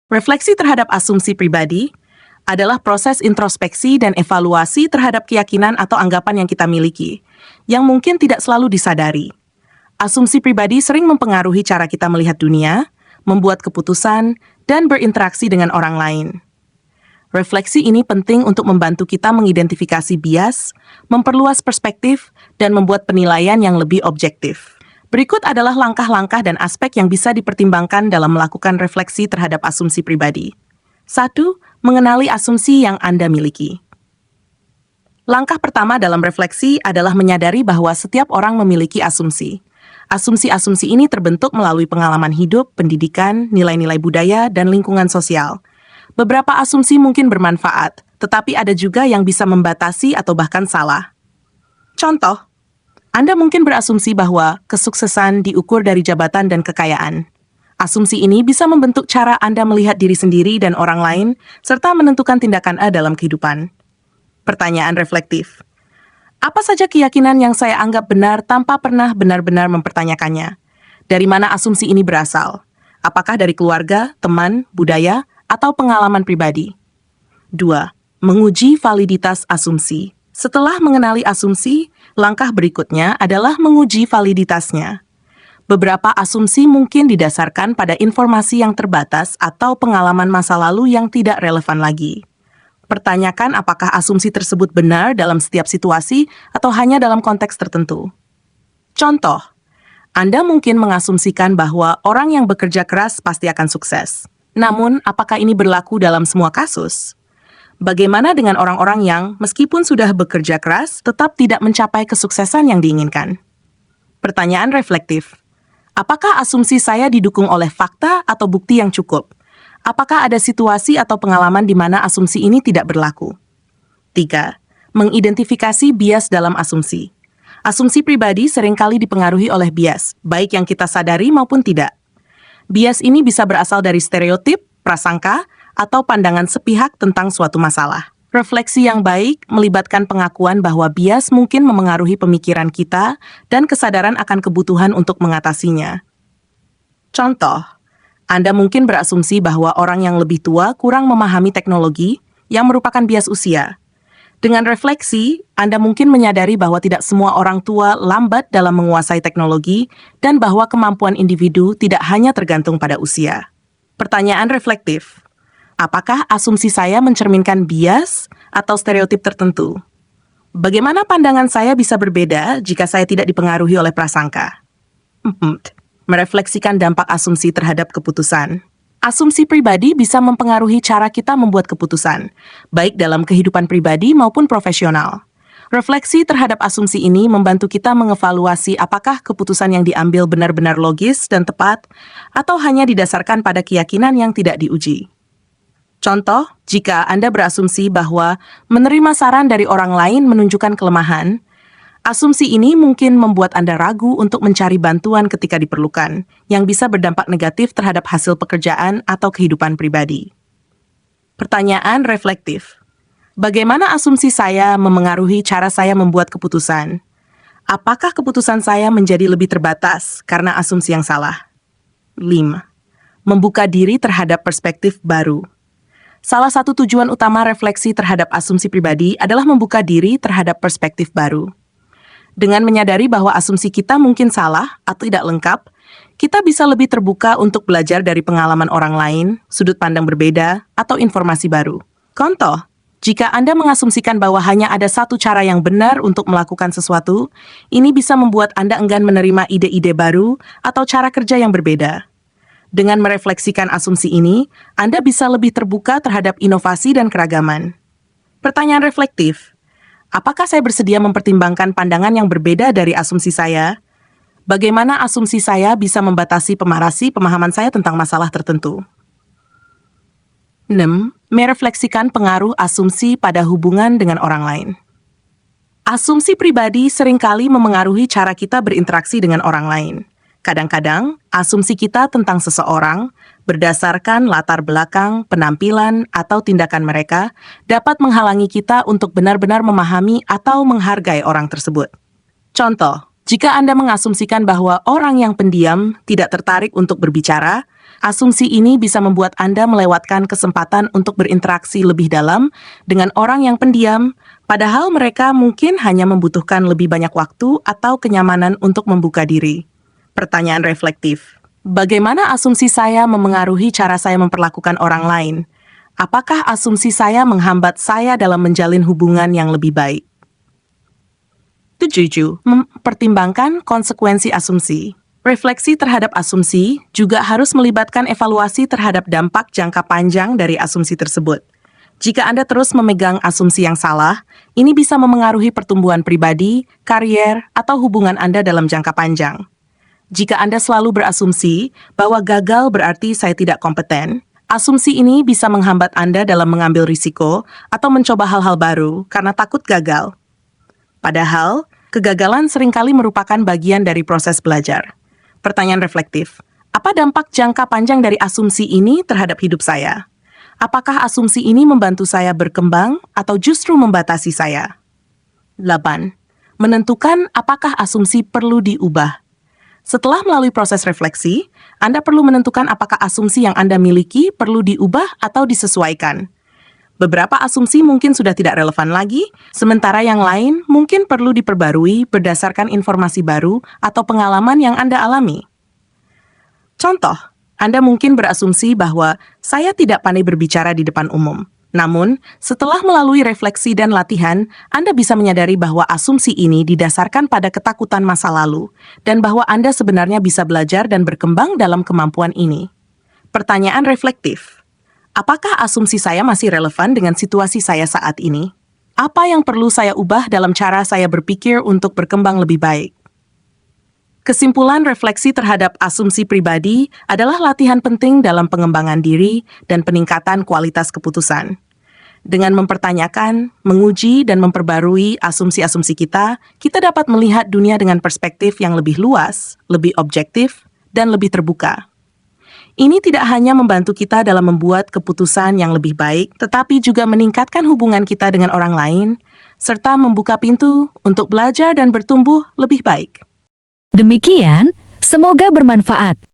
Refleksi terhadap asumsi pribadi adalah proses introspeksi dan evaluasi terhadap keyakinan atau anggapan yang kita miliki, yang mungkin tidak selalu disadari. Asumsi pribadi sering mempengaruhi cara kita melihat dunia, membuat keputusan, dan berinteraksi dengan orang lain. Refleksi ini penting untuk membantu kita mengidentifikasi bias, memperluas perspektif, dan membuat penilaian yang lebih objektif. Berikut adalah langkah-langkah dan aspek yang bisa dipertimbangkan dalam melakukan refleksi terhadap asumsi pribadi. 1. Mengenali asumsi yang Anda miliki. Langkah pertama dalam refleksi adalah menyadari bahwa setiap orang memiliki asumsi. Asumsi-asumsi ini terbentuk melalui pengalaman hidup, pendidikan, nilai-nilai budaya, dan lingkungan sosial. Beberapa asumsi mungkin bermanfaat, tetapi ada juga yang bisa membatasi atau bahkan salah. Contoh, Anda mungkin berasumsi bahwa kesuksesan diukur dari jabatan dan kekayaan. Asumsi ini bisa membentuk cara Anda melihat diri sendiri dan orang lain, serta menentukan tindakan Anda dalam kehidupan. Pertanyaan reflektif. Apa saja keyakinan yang saya anggap benar tanpa pernah benar-benar mempertanyakannya? Dari mana asumsi ini berasal? Apakah dari keluarga, teman, budaya, atau pengalaman pribadi? 2. Menguji validitas asumsi. Setelah mengenali asumsi, langkah berikutnya adalah menguji validitasnya. Beberapa asumsi mungkin didasarkan pada informasi yang terbatas atau pengalaman masa lalu yang tidak relevan lagi. Pertanyakan apakah asumsi tersebut benar dalam setiap situasi atau hanya dalam konteks tertentu. Contoh, Anda mungkin mengasumsikan bahwa orang yang bekerja keras pasti akan sukses. Namun, apakah ini berlaku dalam semua kasus? Bagaimana dengan orang-orang yang, meskipun sudah bekerja keras, tetap tidak mencapai kesuksesan yang diinginkan? Pertanyaan reflektif. Apakah asumsi saya didukung oleh fakta atau bukti yang cukup? Apakah ada situasi atau pengalaman di mana asumsi ini tidak berlaku? 3. Mengidentifikasi bias dalam asumsi. Asumsi pribadi seringkali dipengaruhi oleh bias, baik yang kita sadari maupun tidak. Bias ini bisa berasal dari stereotip, prasangka, atau pandangan sepihak tentang suatu masalah. Refleksi yang baik melibatkan pengakuan bahwa bias mungkin memengaruhi pemikiran kita dan kesadaran akan kebutuhan untuk mengatasinya. Contoh, Anda mungkin berasumsi bahwa orang yang lebih tua kurang memahami teknologi yang merupakan bias usia. Dengan refleksi, Anda mungkin menyadari bahwa tidak semua orang tua lambat dalam menguasai teknologi dan bahwa kemampuan individu tidak hanya tergantung pada usia. Pertanyaan reflektif. Apakah asumsi saya mencerminkan bias atau stereotip tertentu? Bagaimana pandangan saya bisa berbeda jika saya tidak dipengaruhi oleh prasangka? Merefleksikan dampak asumsi terhadap keputusan. Asumsi pribadi bisa mempengaruhi cara kita membuat keputusan, baik dalam kehidupan pribadi maupun profesional. Refleksi terhadap asumsi ini membantu kita mengevaluasi apakah keputusan yang diambil benar-benar logis dan tepat, atau hanya didasarkan pada keyakinan yang tidak diuji. Contoh, jika Anda berasumsi bahwa menerima saran dari orang lain menunjukkan kelemahan, asumsi ini mungkin membuat Anda ragu untuk mencari bantuan ketika diperlukan, yang bisa berdampak negatif terhadap hasil pekerjaan atau kehidupan pribadi. Pertanyaan reflektif. Bagaimana asumsi saya memengaruhi cara saya membuat keputusan? Apakah keputusan saya menjadi lebih terbatas karena asumsi yang salah? 5. Membuka diri terhadap perspektif baru. Salah satu tujuan utama refleksi terhadap asumsi pribadi adalah membuka diri terhadap perspektif baru. Dengan menyadari bahwa asumsi kita mungkin salah atau tidak lengkap, kita bisa lebih terbuka untuk belajar dari pengalaman orang lain, sudut pandang berbeda, atau informasi baru. Contoh, jika Anda mengasumsikan bahwa hanya ada satu cara yang benar untuk melakukan sesuatu, ini bisa membuat Anda enggan menerima ide-ide baru atau cara kerja yang berbeda. Dengan merefleksikan asumsi ini, Anda bisa lebih terbuka terhadap inovasi dan keragaman. Pertanyaan reflektif. Apakah saya bersedia mempertimbangkan pandangan yang berbeda dari asumsi saya? Bagaimana asumsi saya bisa membatasi pemahaman saya tentang masalah tertentu? 6. Merefleksikan pengaruh asumsi pada hubungan dengan orang lain. Asumsi pribadi seringkali memengaruhi cara kita berinteraksi dengan orang lain. Kadang-kadang, asumsi kita tentang seseorang, berdasarkan latar belakang, penampilan, atau tindakan mereka, dapat menghalangi kita untuk benar-benar memahami atau menghargai orang tersebut. Contoh, jika Anda mengasumsikan bahwa orang yang pendiam tidak tertarik untuk berbicara, Asumsi ini bisa membuat Anda melewatkan kesempatan untuk berinteraksi lebih dalam dengan orang yang pendiam, padahal mereka mungkin hanya membutuhkan lebih banyak waktu atau kenyamanan untuk membuka diri. Pertanyaan reflektif. Bagaimana asumsi saya memengaruhi cara saya memperlakukan orang lain? Apakah asumsi saya menghambat saya dalam menjalin hubungan yang lebih baik? 7. Mempertimbangkan konsekuensi asumsi. Refleksi terhadap asumsi juga harus melibatkan evaluasi terhadap dampak jangka panjang dari asumsi tersebut. Jika Anda terus memegang asumsi yang salah, ini bisa memengaruhi pertumbuhan pribadi, karier, atau hubungan Anda dalam jangka panjang. Jika Anda selalu berasumsi bahwa gagal berarti saya tidak kompeten, asumsi ini bisa menghambat Anda dalam mengambil risiko atau mencoba hal-hal baru karena takut gagal. Padahal, kegagalan seringkali merupakan bagian dari proses belajar. Pertanyaan reflektif, apa dampak jangka panjang dari asumsi ini terhadap hidup saya? Apakah asumsi ini membantu saya berkembang atau justru membatasi saya? 8. Menentukan apakah asumsi perlu diubah. Setelah melalui proses refleksi, Anda perlu menentukan apakah asumsi yang Anda miliki perlu diubah atau disesuaikan. Beberapa asumsi mungkin sudah tidak relevan lagi, sementara yang lain mungkin perlu diperbarui berdasarkan informasi baru atau pengalaman yang Anda alami. Contoh, Anda mungkin berasumsi bahwa saya tidak pandai berbicara di depan umum. Namun, setelah melalui refleksi dan latihan, Anda bisa menyadari bahwa asumsi ini didasarkan pada ketakutan masa lalu, dan bahwa Anda sebenarnya bisa belajar dan berkembang dalam kemampuan ini. Pertanyaan reflektif. Apakah asumsi saya masih relevan dengan situasi saya saat ini? Apa yang perlu saya ubah dalam cara saya berpikir untuk berkembang lebih baik? Kesimpulan refleksi terhadap asumsi pribadi adalah latihan penting dalam pengembangan diri dan peningkatan kualitas keputusan. Dengan mempertanyakan, menguji, dan memperbarui asumsi-asumsi kita dapat melihat dunia dengan perspektif yang lebih luas, lebih objektif, dan lebih terbuka. Ini tidak hanya membantu kita dalam membuat keputusan yang lebih baik, tetapi juga meningkatkan hubungan kita dengan orang lain, serta membuka pintu untuk belajar dan bertumbuh lebih baik. Demikian, semoga bermanfaat.